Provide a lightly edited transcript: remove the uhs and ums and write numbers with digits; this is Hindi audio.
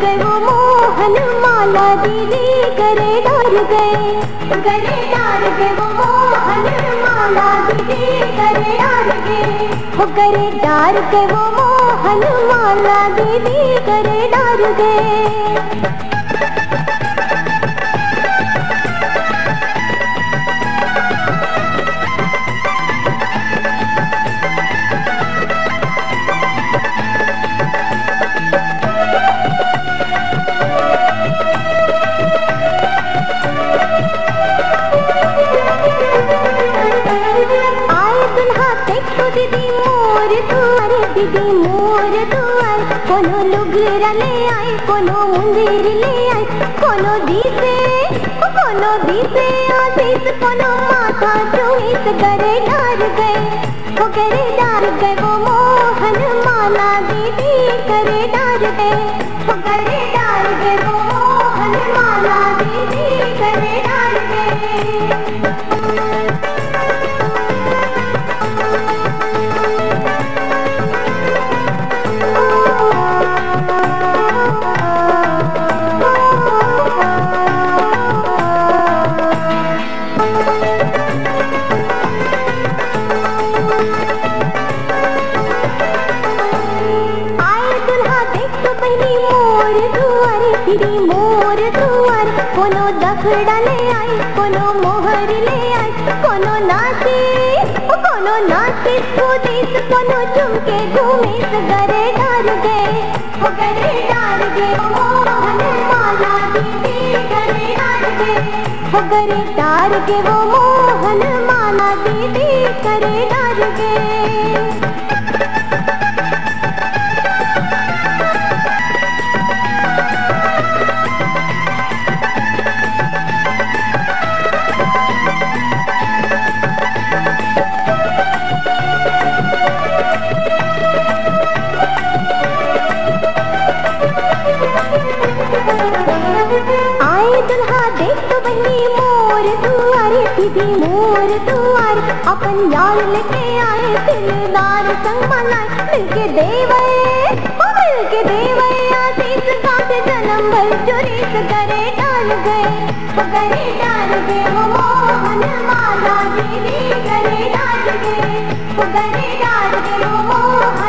गए वो मोहन माला दीदी करे डर गए, गले डार गए वो मोहन माला दीदी करे डर गए, हो गले डार गए वो मोहन माला दीदी करे डर गए। दीदी मोर दुआर, दीदी मोर दुआर, कोनो लुगरा ले आई, कोनो मुंदिर ले आई, कोनो दीसे आशीष, कोनो माथा चुईस करे डर गए, वो करे डर गए वो मोहन माला दीदी करे डर गए, वो करे डर गए वो मोहन माला दीदी करे डर गए। दीदी मोर दुआर, कोनो दखड़ा ले आई, कोनो मोहर ले आई, कोनो नाचे सुदेश, कोनो झुमके झूमेश गरे डर गए, वो गरे डर गए मोहन माला दीदी गरे डर गए, वो गरे डर गए वो मोहन माला दीदी करे डर गए। आए दुल्हा देख तो बहनी मोर दुआर, दीदी मोर दुआर, अपन यार लेके आए दिलदार संग मनाए, मिलके देवे आशीष काट जन्म भर जुरीस गरे डाल गए, वो गरे डाल गए वो मोहन माला दीदी गरे डाल गए, वो गरे डाल गए वो मोहन